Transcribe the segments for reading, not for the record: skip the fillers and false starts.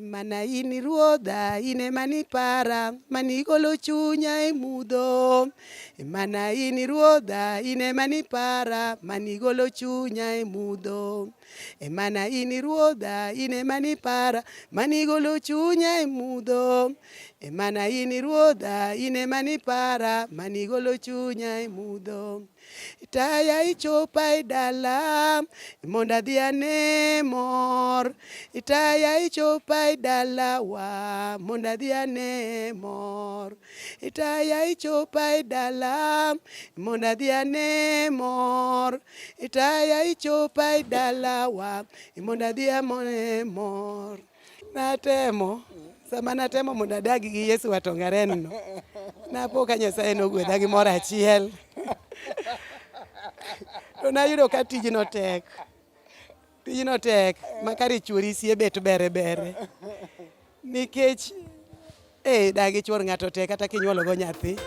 Mana in ruodha, ine mani para, mani golo chunya e mudho. Mana in ruodha, ine mani para, mani golo chunya e mudho. Mana in ruodha, ine mani para, mani golo chunya e mudho. Mana in ruodha, ine mani para, mani golo chunya e mudho. Taya ichopa idala, monda dhiane mor. Taya ichopa idala wa, monda dhiane mor. Taya ichopa idala, monda dhiane mor. Taya ichopa idala wa, monda dhiane mor. Natemo. Sama natemo mondo adagi gi Yesu watongaren no. Napo ka Nyasaye nogwedha gi moro achiel. To nayudo ka tijno tek. Tijno tek makari chuori sie bet bere bere. Nikech dagi chuor ng'ato tek kata kinyuolo go nyathi.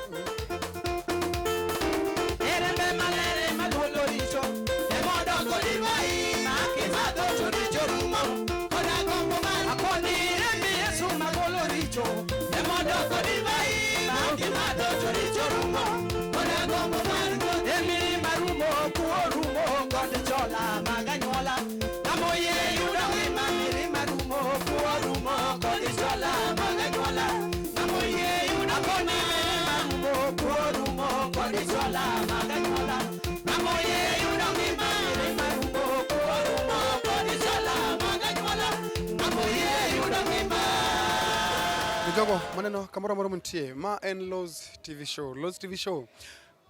Jogo maneno kamoro moro muntie ma en Loz TV show. Loz TV show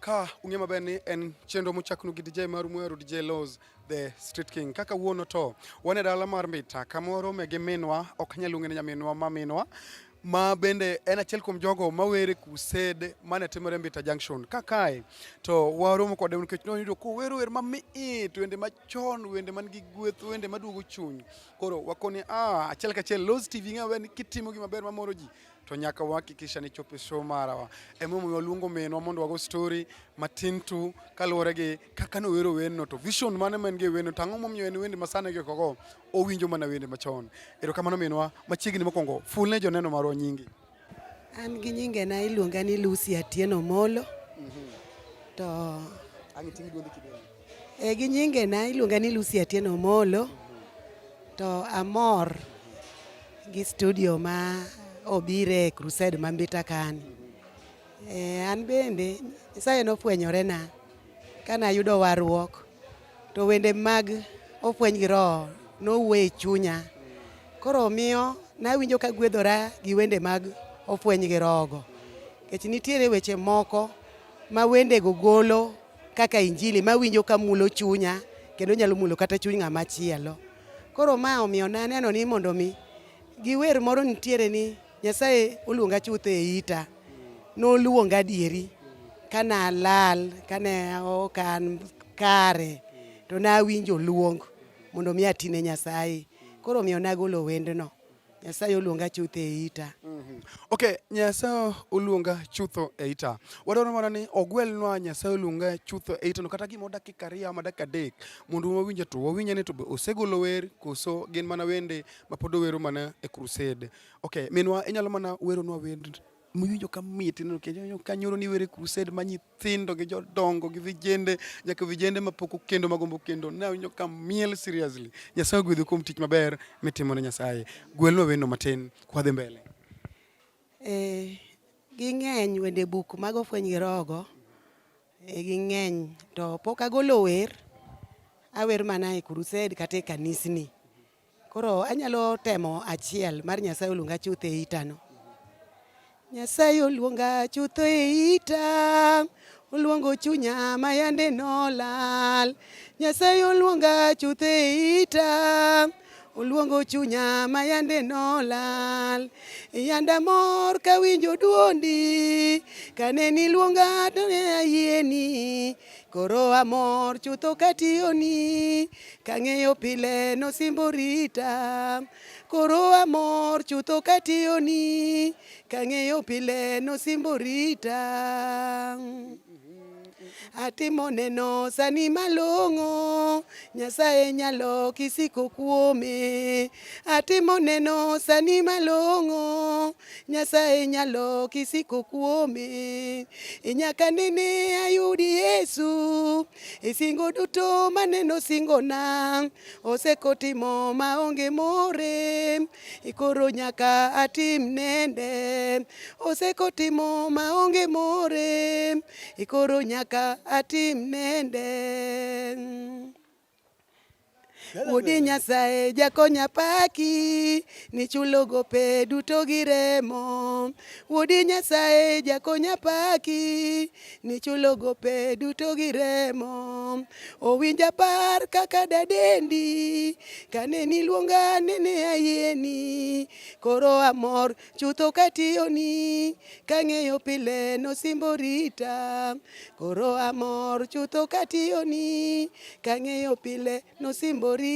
ka ung'e maber ni en chenro mochaknu gi DJ mar muero DJ Loz the Street King. Kaka wuono to wane dala mar Mbita kamoro me gi minwa, ok nyal ung'e nyaminwa ma minwa ma bende en achiel kuom jogo mawere crusade mane timore Mbita Junction. Kakae to waromo kode nikech noyudo ko wero wer mamit, wende machon, wende man gi gweth, wende maduogo chuny. Koro wakoni achiel kachiel Loz TV ng'awe ni kitimo gima ber mamoro ji to nyaka wahakikisha ni chopo show marawa. Emomiyo luongo minwa mondo wago story matin tu kaluwore gi kaka no wero wendo to vision mane men gi wendo tang'o momiyo en wende masane gi kogo owinjo mana wende machon. Erokamano minwa machiegni mokwongo fulne joneno marwa nyingi. An gi nyinge na iluonga ni Lucy Atieno Molo. To Angi tingi duonde kideni. Gi nyinge na iluonga ni Lucy Atieno Molo. To amor gi studio ma obire crusade ma Mbita kani. An bende Nyasaye nofwenyore na kana ayudo warruok to wende mag ofweny gi roho nowuoyo chunya. Koro miyo nawinjo ka gwedhora gi wende mag ofweny gi roho. Kech nitiere weche moko ma wende go golo kaka injili ma winjo ka mulo chunya kendo nyalo mulo kata chuny ng'ama chielo. Koro ma omiyo naneno ni mondo mi gi wer moro nitiere ni Nyasaye oluonga chutho e ita. Noluonga dieri kana lal, kana okan kare to nawinjo luong mondo mi atine Nyasaye. Koro miyo nagolo wendno. Nyasaye oluonga chutho e ita. Okay, Nyasaye oluonga chutho e ita. Wadwaro mana ni ogwelnwa Nyasaye oluonga chutho e ita no kata gimo dakika 2 ama dakika 3 mondo wawinje to wawinje ni to osegolo wer koso gin mana wende mapod wero mana e crusade. Okay, minwa inyalo mana weronwa wend mwiwinjo ka mit no kanyoro ni were crusade ma nyithindo gi jodongo gi vijende nyaka vijende mapoko kendo magombo kendo na winjo ka miel seriously. Nyasaye gwedho kuom tich maber mitimo ne Nyasaye. Gwelnwa wendo matin kwa dhi mbele. Gi ng'eny wende buk mag ofweny gi roho gi ng'eny to pok agolo wer. Awer mana e crusade kata e kanisni. Koro anyalo temo achiel mar Nyasaye oluonga chutho e ita no. Nyasaye oluonga chutho e ita, oluongo chunya ma yande nolal. Nyasaye oluonga chutho e ita, oluongo chunya ma yande nolal. Yanda mor ka winjo duondi, kane niluonga to ne ayieni. Koro amor chutho katiyoni, kang'eyo pile nosimbo rita. Koro amor chutho katiyoni, kang'eyo pile nosimbo rita. atimo neno sani malong'o, Nyasaye nyalo kisiko kuome. Atimo neno sani malong'o, Nyasaye nyalo kisiko kuome. Nyaka nene ayudi Yesu, singo duto maneno singona, osekotimo maonge more, koro nyaka atim nende. Osekotimo maonge more, koro nyaka atim nende. Wuodi Nyasaye jakonya paki, nichulo gope duto gi remo. Wuodi Nyasaye jakonya paki, nichulo gope duto gi remo. Owinja par kaka dadendi, kane niluonga nene ayieni. Koro amor chutho katiyoni, kang'eyo pile nosimbo rita. Koro amor chutho katiyoni, kang'eyo pile nosimbo rita.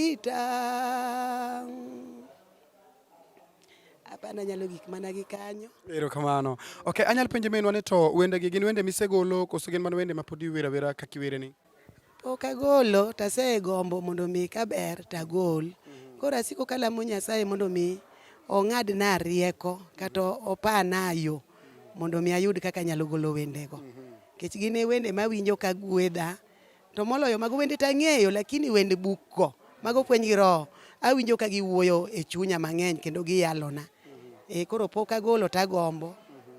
Apana nyalo gik mana gi kanyo. Erokamano. Okay, anyalo penjo minwa ni to wende gi gin wende misegolo koso gin mana wende ma pod iwero awera kaka iwereni? Pok agolo tasegombo mondo mi kaber tagol. Koro asiko kalamo Nyasaye mondo mi ong'adna rieko kata opana yo mondo mi ayud kaka nyalo golo wendego. Kech gin wende mawinjo ka gwedha, to moloyo mago wende tang'eyo, lakini wende bukko mago fweny gi roho awinjo ka giwuoyo e chunya mang'eny kendo giyalona. Koro pok agolo tagombo.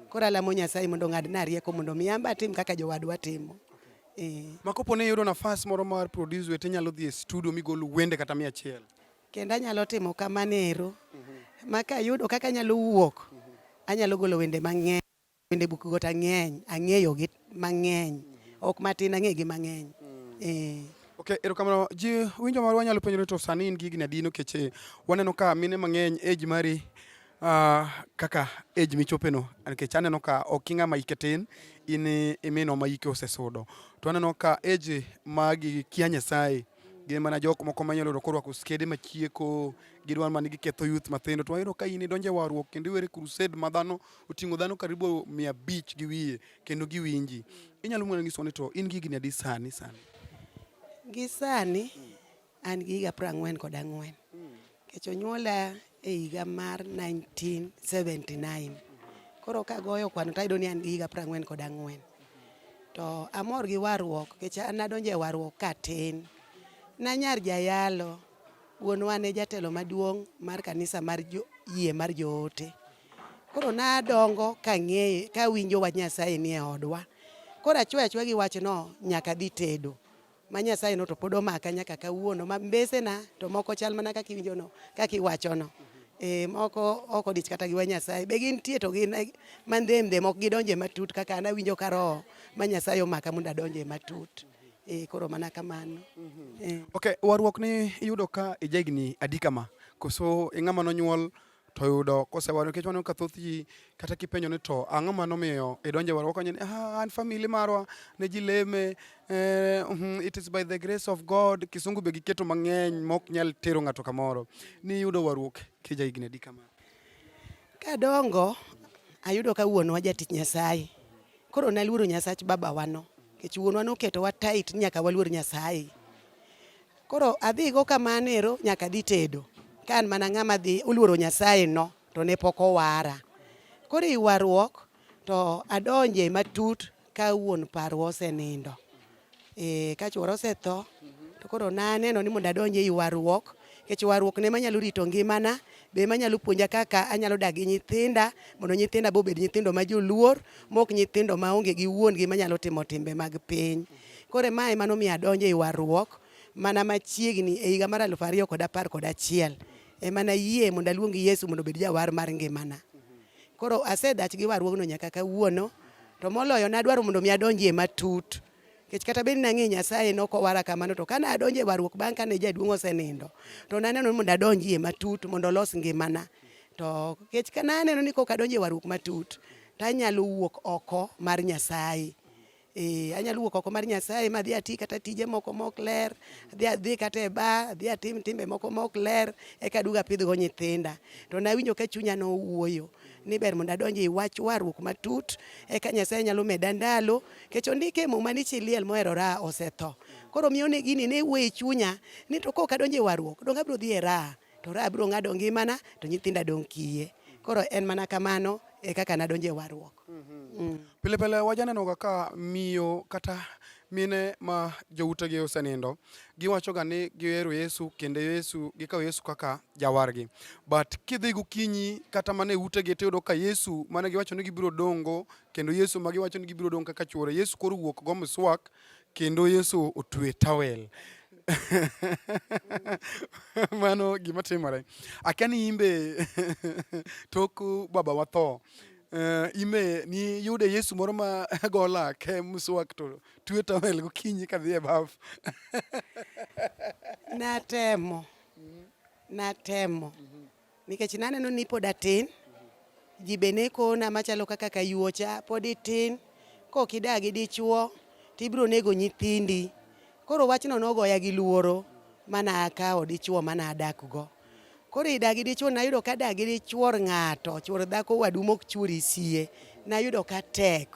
Koro alamo Nyasaye mondo ng'adna rieko mondo mi amba atim kaka jowadwa timo. Makopo ne yudo nafas moro mar produce wete nyalo dhi e studio migolo wende kata 100. Kendo anyalo timo kamanero. Maka yudo kaka anyalo wuok. Anyalo golo wende mang'eny. Wende bukgo tang'eny. Ang'eyo gi mang'eny. Ok matin ang'egi mang'eny. Okay, erokamano. Ji winjo marwa nyalo penjo ni to sani in gi higni adi nikech waneno ka mine mang'eny age mari kaka age michopeno, nikech aneno ka ok ing'ama hike tin, in imino ma hike osesudo. To aneno ka age magi kia Nyasaye, gin mana jok moko manyalo yudo korwako skede machieko, gidwaro mana giketho youth mathindo. To wayudo ka in idonjo e warruok kendo iwere crusade ma dhano oting'o dhano karibu 500 gi wiye kendo giwinji. Inyalo mwona nyiso ni to in gi higni adi sani? Gi sani an gi higa 44. Kech onyuola e higa mar 1979. Koro kagoyo kwano tayudo ni an gi higa 44. To amor gi warruok, kech an adonjo e warruok katin. Nanyar jayalo, wuonwa ne jatelo maduong' mar kanisa mar yie mar joote. Koro nadongo kang'eye kawinjo wach Nyasaye ni e odwa. Koro achwe gi wachno nyaka dhi tedo. Ma Nyasaye no to pod omaka nyaka kawuono, ma mbesena to moko chal mana kaka iwinjono, kaka iwachono. Moko ok odich kata gi wa Nyasaye. Be gintie to gin mandhemdhe mok gidonje matut kaka an awinjo ka roho ma Nyasaye omaka mondo adonje matut. Koro mana kamano. Okay, warruok ni iyudo ka ijagni adi kama? Koso ing'ama nonyuol to yudo kosewaru, nikech waneno ka thoth ji kata kipenjo ni to ang'o ma nomiyo idonje warruok, onye ni an family marwa ne ji leme, it is by the grace of God. Kisungu be giketo mang'eny mok nyal tero ng'ato kamoro. Ni yudo warruok kijahigni adi kama? Kadongo ayudo ka wuonwa jatich Nyasaye. Koro naluoro Nyasach babawano. Kech wuonwa noketowa tight nyaka waluor Nyasaye. Koro adhigo kamanero nyaka dhi tedo. Kan mana ng'ama dhi uluoro Nyasaye no to ne pok owara. Koro i warruok to adonje matut ka wuon parwa osenindo. Ka chuor osetho to koro naneno ni mondo adonje i warruok, kech warruok ne manyalo rito ngimana, be manyalo puonja kaka anyalo dak gi nyithinda, mondo nyithinda bo bed nyithindo ma joluor, mok nyithindo maonge gi wuon gi manyalo timo timbe mag piny. Koro mae mano mi adonje i warruok mana machiegni e higa mar 2011. Mana yie mondo aluong Yesu mondo obed jawar mar ngimana. Koro asedach gi warruogno nyaka kawuono, to moloyo nadwaro mondo mi adonje matut. Kech kata bed nang'e Nyasaye nokowara kamano, to kana adonje warruok bang' kane jaduong' osenindo, to naneno mondo adonjie matut mondo olos ngimana. To kech kana aneno ni kok adonje warruok matut, tanyalo wuok oko mar Nyasaye. Anyalo wuok oko mar Nyasaye ma adhi ati kata tije moko mok ler, adhi kata e bar, adhi atim timbe moko mok ler, eka aduogo apidhgo nyithinda. To nawinjo ka chunya nowuoyo ni ber mondo adonji e wach warruok matut, eka Nyasaye nyalo meda ndalo, kech ondike e Muma ni chi liel moherora osetho. Koro miyo ne gini ne wuoyo e chunya ni to kok adonjo e warruok, dong abiro dhi e raha, to raha biro ng'ado ngimana, to nyithinda dong' kiye. Koro en mana kamano e kaka nadonjo e warruok. Pile pile wajaneno ka miyo kata mine ma joutegi osenindo, giwacho ga ni gihero Yesu kendo gikawo Yesu kaka jawargi. But kidhi gokinyi kata mana e utegi tiyudo ka Yesu mane giwacho ni gibiro dongo, kendo Yesu ma giwacho ni gibiro dong' kaka chuore, Yesu koro wuok go mswak kendo Yesu otwe tawel. Mano gima timore. Akia ni imbe tok baba watho. Ime ni yude Yesu moro ma gola ke mswak to twe tawel gokinyi kadhi e baf. Natemo. Nikech naneno ni pod atin, ji be ne kona machalo kaka kayuocha, pod itin, kok idagi dichuo, tibiro nego nyithindi. Koro wachno nogoya gi luoro mana akawo dichuo mana adakgo. Koro idagi dichuo nayudo ka dagi dichuor ng'ato, chuor dhako wadu mok chuori sie, nayudo ka tek.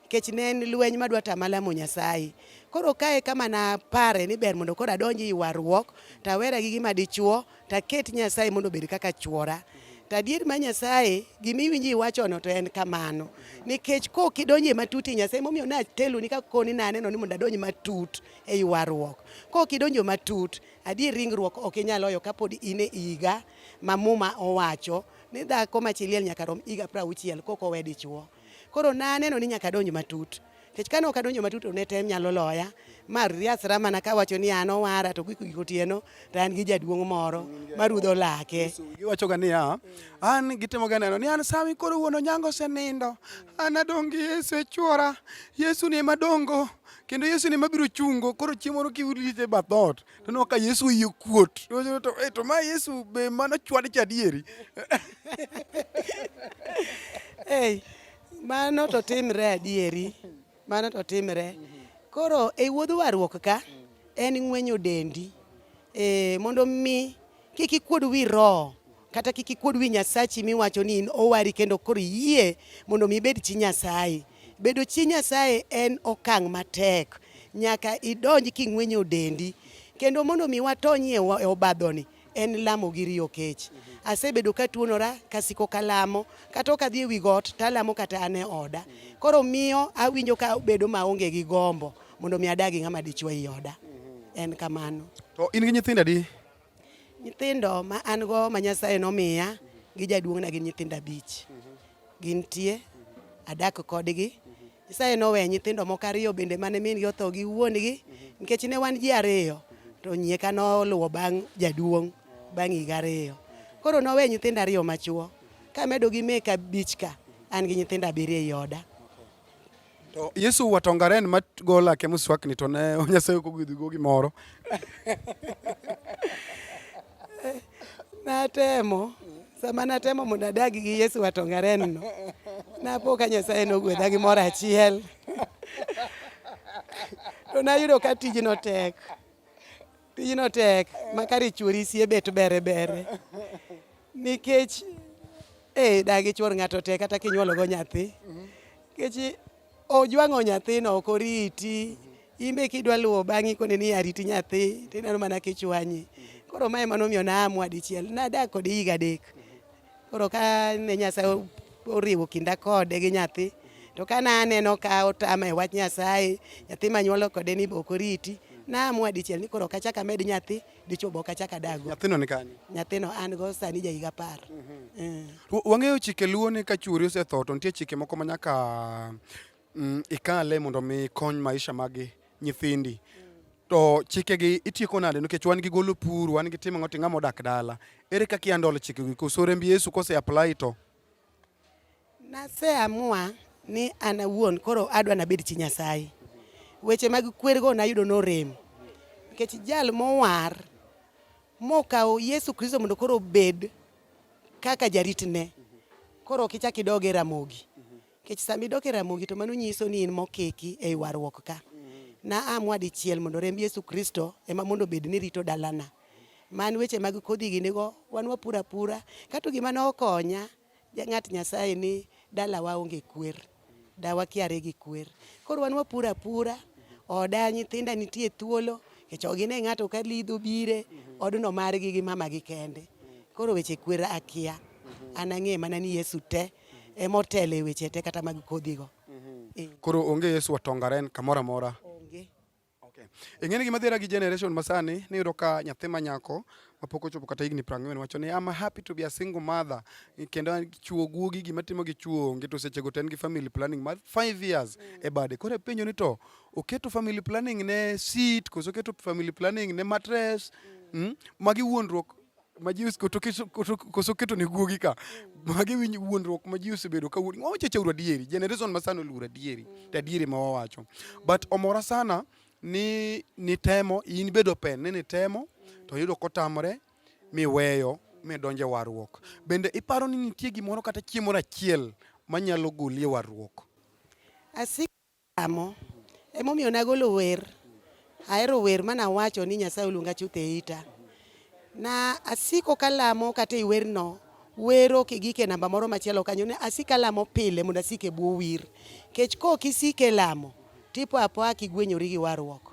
Kech ne en lweny madwa tama lamo Nyasaye. Koro kae kama na pare ni ber mondo koro adonji i warruok, tawera gi gima dichuo, taket Nyasaye mondo bed kaka chuora. Tadier ma Nyasaye, gimiwinji iwachono to en kamano. Nikech kok idonje matuti Nyasaye, momiyo na telo ni kakoni naneno ni mondo adonji matut e warruok. Kok idonjo matut, adier ringruok ok inyalo loyo kapod in e iga ma Muma owacho ni dhako ma chi liel nyaka rom iga 60 kok owe dichuo. Koro naneno ni nyaka donj matut. Kech kane ok adonjo matut to ne tem nyalo loya. Ma riasra mana kawacho ni an owara to giko otieno to an gi jaduong' moro marudho lake. Giwacho ga ni an gitemo ga neno ni an sami koro wuono nyango osenindo. An adong' gi Yesu e chuora. Yesu ni madongo. Kendo Yesu ni mabiro chungo. Koro chiemo moro kiurite bath ot. To no ka Yesu yie kuot. To ma Yesu be mano chwadi cha adieri. Mano to timre adieri. Mano to timre. Koro e wuodh warruok ka en ng'wenyo dendi. Mondo mi kik ikuod wi roho kata kik ikuod wi Nyasachi miwacho ni in owari kendo koro yie mondo mi ibed chi Nyasaye. Bedo chi Nyasaye en okang' matek. Nyaka idonj king'wenyo dendi. Kendo mondo mi watony e obadhoni en lamo gi riyo kech. Asebedo ka tuonora kasiko kalamo kata ok adhi e wi got talamo kata an e oda. Koro miyo awinjo ka bedo maonge gi gombo mondo mi adagi ng'ama dichuo i oda. En kamano. To in gi nyithindo adi? Nyithindo ma an go ma Nyasaye nomiya gi jaduong' na gin nyithindo 5. Gintie, adak kodgi. Nyasaye noweyo nyithindo moko 2 bende mane min gi otho gi wuongi, nikech ne wan ji 2 to nyieka noluwo bang' jaduong' bang' higa 2. Koro noweyo nyithindo 2 machuo. Kamedo gi meka 5 ka, an gi nyithindo 7 ei oda. To Yesu watongaren magola ke mswakni to ne Nyasaye kogudhigo gimoro. Natemo. Sama natemo mondo adagi gi Yesu watongaren no. Napo ka Nyasaye nogwedha gimoro achiel. To nayudo ka tijno tek. Tijno tek. Makari chuori sie bet bere. Nikech dagi chuor ng'ato tek kata kinyuolo go nyathi. Nikech ojwang'o nyathino ok oriti. Imbe kidwa luwo bang'i kone ni ariti nyathi tineno mana kichwanyi. Koro mae manomiyo naamua dichiel. Nadak kode higa 3. Koro ka ne Nyasaye oriwo kinda kode gi nyathi. To ka naneno ka otama e wach Nyasaye, nyathi manyuolo kode ni ok oriti, naamua dichiel ni koro ok achak amed nyathi, dichuo be ok achak adago. Nyathino ni kanye? Nyathino an go sani ja higa 10. Wang'eyo chike luwo ni ka chuori osetho to nitie chike moko ma nyaka ikale mondo mi kony maisha mag nyithindi. To chikegi itieko nade nikech wan gi golo pur, wan gi timo ng'oti ng'ama odak dala. Ere kaka iandolo chikegi koso rembi Yesu kose apply to? Naseamua ni an awuon koro adwa nabed chi Nyasaye. Weche mag kwergo nayudo norem. Nikech jal mowar mokawo Yesu Kristo mondo koro bed kaka jaritne. Koro ok ichak idoge Ramogi. Kech sami dok e Ramogi to mano nyiso ni in mokiki e warruok ka. Na amwa dichiel mondo remb Yesu Kristo ema mondo bed ni rito dalana. Man weche mag kodhi gi nigo wan wapura pura. Kato gima ne okonya ng'at Nyasaye ni dalawa onge kwer. Dawa kiare gi kwer. Koro wan wapura pura. Oda nyithinda nitie thuolo. Kech ok gine ng'ato ka lidho bire. Odno margi gi mama gi kende. Koro weche kwer akia. An ang'e mana ni Yesu te emotele weche te kata mag kodhigo. Koro onge Yesu atongaren kamoro amora. Onge. Okay. Ing'eni gima dhira gi generation masani ni yudo ka nyathi manyako mapok ochopo kata higni 40 wacho ni I'm happy to be a single mother. Kendo chuo guogi gima timo gi chuo onge to sechego ten gi family planning mar 5 years e bade. Koro penjo ni to oketo family planning ne seat koso oketo family planning ne mattress magi wuondruok maji koso keto ne guogi ka magi wuondruok maji osebedo ka wuon wacheche uru adieri generation masano lura adieri tadieri ma wawacho but omora sana ni temo in bedo pen ni temo to yudo kotamore miweyo midonje warruok bende iparo ni nitie gimoro kata chiemo achiel manyalo golie warruok asikamo emomiyo nagolo wer ahero wer mana wacho ni Nyasaye oluonga chuthe ita na asiko kalamo kata i werno wero kigike namba moro machielo kanyo ne asika lamo pile mondo asike bwo wir kech ko kisike lamo tipo apoa kigwenyori gi warruok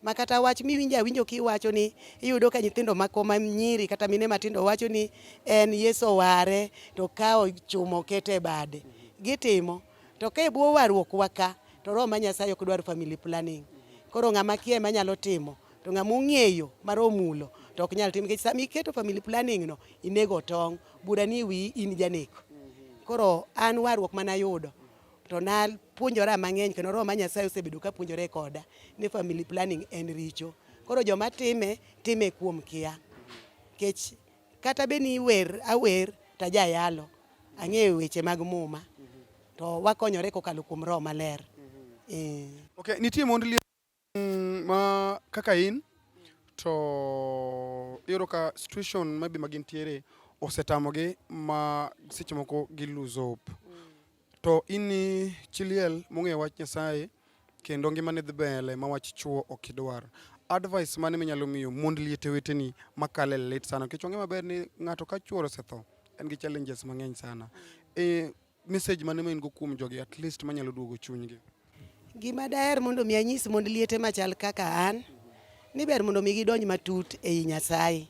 makata wach winjo kiwacho ni iyudo ka nyithindo mako manyiri kata mine matindo wacho ni en Yeso ware to kawo chumo kete bade gitimo to ke bwo warruok waka to roho ma Nyasaye ok dwar family planning koro ng'ama kie manyalo timo to ng'ama ong'eyo mar omulo to ok nyal timo. Sami keto family planning no inego tong' bura ni wi in janeko. Koro an warruok mana yudo to na puonjora mang'eny kendo roho ma Nyasaye osebedo ka puonjore koda ni family planning en richo. Koro joma time kuom kia. Kech kata be ni awer ta jayalo ang'eyo weche mag muma to wakonyore kokalo kuom roho maler. Okay, nitie mond ma kaka in to iyudo ka situation maybe magintiere osetamogi ma seche moko gi lose hope to in chiliel mong'eyo wach Nyasaye kendo ngimane dhi mbele ma wach chuo ok idwar advice mane minyalo miyo mond liete weteni makale lit sana nikech ong'e maber ni ng'ato ka chuor osetho en gi challenges mang'eny sana message mane ma in go kuom jogi at least manyalo duogo chunygi gima daher mondo mi anyis mond liete machal kaka an ni ber mondo mi gidonj matut ei Nyasaye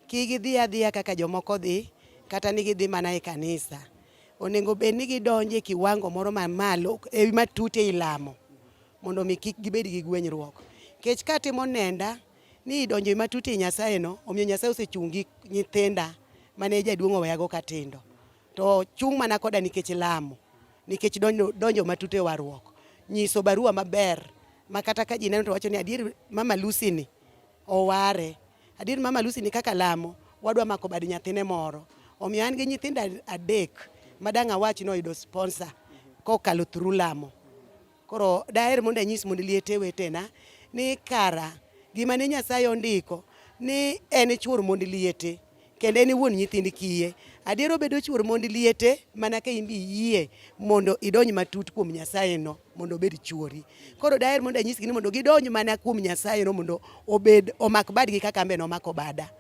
kik gidhi adhiya kaka jomoko dhi kata ni gidhi mana e kanisa onego bed ni gidonje kiwango moro mamalo matut ei lamo mondo mi kik gibed gi gwenyruok kech katimo nenda ni donjo matut ei Nyasaye no omiyo Nyasaye osechungi nyithinda mane jaduong' oweyago katindo to chung mana koda nikech lamo nikech donjo matut e warruok nyiso barua maber makata ka ji neno to wacho ni adier mama Lucy ni oware adier mama Lucy ni kaka lamo wadwa mako bad nyathine moro omiyo an gi nyithinda adek madang' awach no yudo sponsor kokalo through lamo koro daher mondo anyis mondo liete wetena ni kara gima ne Nyasaye ondiko ni en chuor mondo liete kendo en wuon nyithind kiye adier obedo chuor mondo liete mana ka imbi yie mondo idonj matut kuom Nyasaye no mondo obed chuori koro daher mondo anyisgi ni mondo gidonj mana kuom Nyasaye no mondo omak badgi kaka ambe no mako bada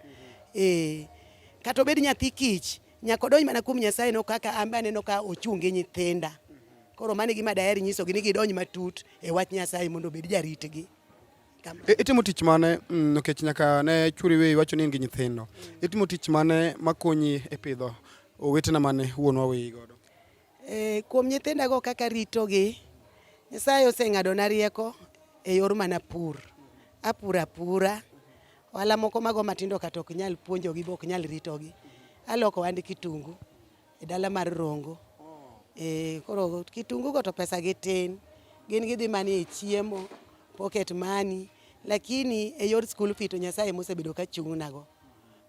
kata obed nyathi kich nyaka odonj mana kuom Nyasaye no kaka ambe aneno ka ochunge nyithinda koro mane gima daher nyisogi ni gidonj matut e wach Nyasaye mondo obed jaritgi itimo tich mane nikech nyaka ne churi we wacho ni in gi nyithindo itimo tich mane makonyi e pidho owetena mane wuonwa weyi godo kuom nyithinda go kaka ritogi Nyasaye oseng'adona rieko e yor mana apura ohala moko mago matindo kata ok nyal puonjogi be ok nyal ritogi aloko hand kitungu e dala mar Rongo koro kitungu go to pesa gi tin gin gidhi mani e chiemo pocket money lakini e yor school fee to Nyasaye mosebedo ka chung'na go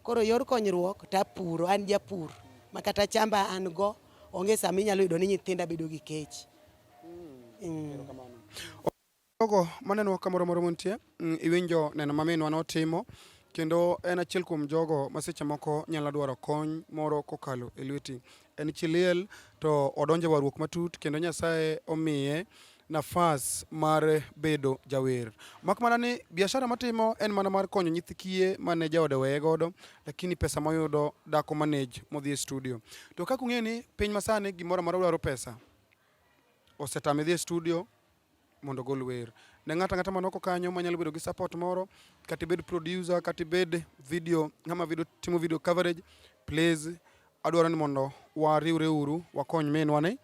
koro yor konyruok tapuro an japur makata chamba an go onge sama inyalo yudo ni nyithinda bedo gi kech ogo maneno kamoro moro montie iwinjo neno maminwa notimo kendo en achiel kuom jogo ma seche moko nyalo dwaro kony moro kokalo e lweti. En chiliel to odonje warruok matut kendo Nyasaye omiye nafas mar bedo jawer. Mak mana ni biashara matimo en mana mar konyo nyithi kiye mane jaode weye godo, lakini pesa moyudo dako manage modhi e studio. To kaka ung'eyo ni piny masani gimoro amora dwaro pesa, osetame dhi e studio mondo gol wer. Ne ng'ata ng'ata manoko kanyo manyalo bedo gi support moro, kata ibed producer, kata ibed video, ng'ama timo video coverage, please adwaro ni mondo wariwre uru, wakony minwa ni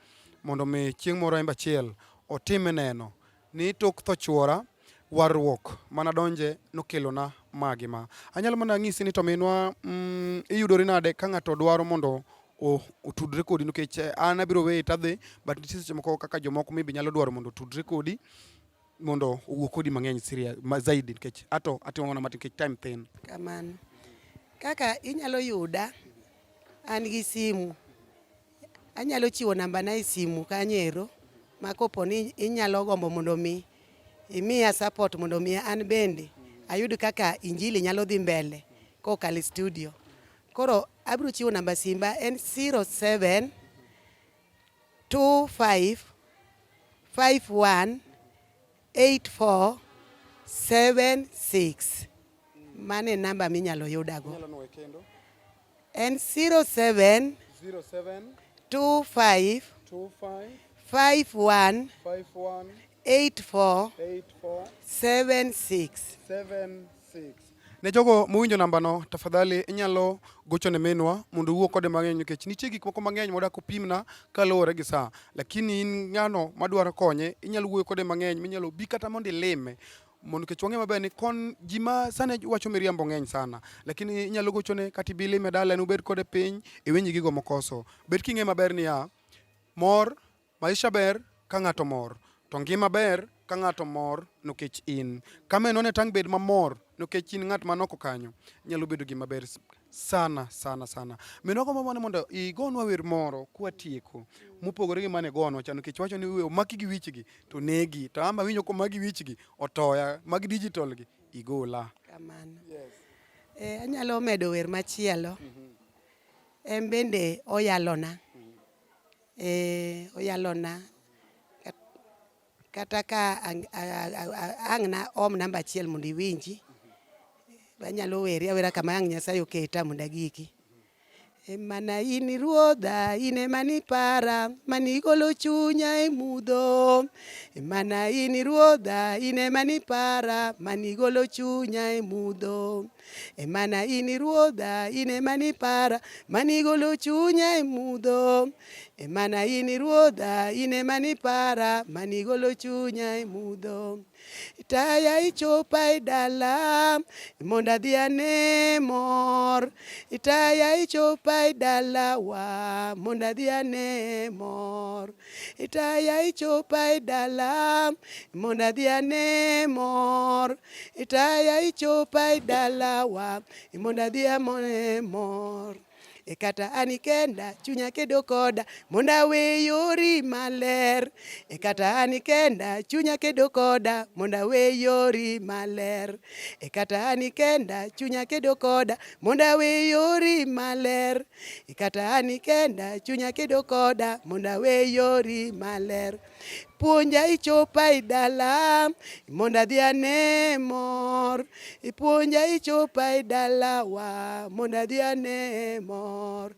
mondo mi chieng' moro embe achiel otime neno ni tok tho chuora warruok mana donje nokelona magi ma. Anyalo mana ng'isi ni to minwa iyudori nade ka ng'ato dwaro mondo otudre kodi, nikech an abiro weyi tadhi, but nitie seche moko kaka jomoko maybe nyalo dwaro mondo otudre kodi mondo owuo kodi mang'eny zaidi, nikech atimo mana matin nikech time thin. Kamano. Kaka inyalo yuda, an gi simu. Anyalo chiwo namba na e simu kanyero, ma kopo ni inyalo gombo mondo mi imiya support mondo mi an bende ayud kaka injili nyalo dhi mbele kokalo studio. Koro abiro chiwo namba simba en 07 25 51 84 76. Mane namba minyalo yudago. En 07 25 51 84 76. Ne jogo mowinjo namba no, tafadhali inyalo gocho ne minwa mondo owuo kode mang'eny, nikech nitie gik moko mang'eny modak opimna kaluwore gi saa, lakini in ng'ano madwaro konye, inyalo wuoyo kode mang'eny, minyalo bi kata mondo ilime mondo nikech wang'e maber ni kon ji ma sani wacho miriambo ng'eny sana, lakini inyalo gochone kata ibi lime dala, ubed kode piny iwinj gigo mokoso. Bet king'e maber ni mor, maisha ber ka ng'ato mor, to ngima ber ka ng'ato mor nikech in. Kama enone tang' bed mamor nikech in ng'at manoko kanyo, nyalo bedo gima ber sana sana sana. Minoko mamane mondo igonwa wer moro kwatieko mopogore gi mane gonwa cha, nikech wacho ni omaki gi wichgi to negi, to amba winjo ko magi wichgi otoya, magi digital gi igola. Kamano. Anyalo medo wer machielo. En bende oyalona. Oyalona kata ka ang' na om namba achiel mondo iwinji. Anyalo weri awera kama ang' Nyasaye oketa mondo agiki. Mana in ruodha, in ema nipara, manigolo chunya e mudho. Mana in ruodha, in ema nipara, manigolo chunya e mudho. Mana in ruodha, in ema nipara, manigolo chunya e mudho. Mana in ruodha, in ema nipara, manigolo chunya e mudho. Taya ichopa e dala, mondo adhi ane mor. Taya ichopa e dala wa, mondo adhi ane mor. Taya ichopa e dala, mondo adhi ane mor. Taya ichopa e dala wa, mondo adhi ane mor. Kata ani kenda chunya kedo koda mondo awe yori maler. Kata ani kenda chunya kedo koda mondo awe yori maler. Kata ani kenda chunya kedo koda mondo awe yori maler. Kata ani kenda chunya kedo koda mondo awe yori maler. Puonja ichopa e dala mondo adhi ane mor. Puonja ichopa e dala wa mondo adhi ane mor.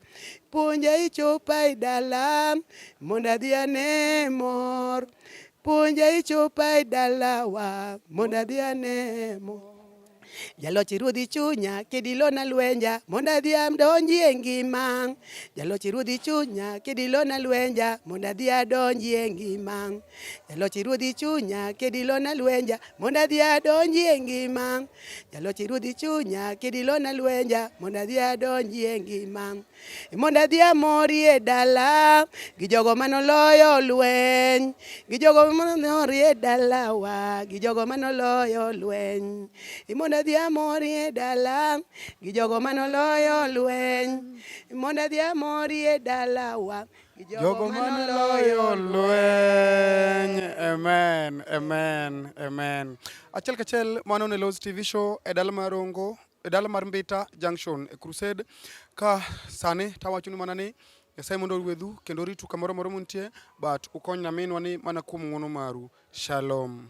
Puonja ichopa e dala mondo adhi ane mor. Puonja ichopa e dala wa mondo adhi ane mor. Jaloch ruodhi chunya kidilona lwenja mondo adhi adonji e ngima. Jaloch ruodhi chunya kidilona lwenja mondo adhi adonji e ngima. Jaloch ruodhi chunya kidilona lwenja mondo adhi adonji e ngima. Jaloch ruodhi chunya kidilona lwenja mondo adhi adonji e ngima. Mondo adhi amori e dala gi jogo manoloyo lweny. Gi jogo manolori e dala wa, gi jogo manoloyo lweny. Mondo adhi amori e dala gi jogo manoloyo lweny. Mondo adhi amori e dala wa gi jogo manoloyo lweny. Amen, amen, amen. Achiel kachiel mano ne Loz TV show e dala mar Rongo e dala mar Mbita Junction e Crusade. Ka sani tawachonu mana ni Nyasaye mondo orwedhu kendo ritu kamoro moro muntie, but ukony nyaminwa ni mana kuom ng'wono maru. Shalom.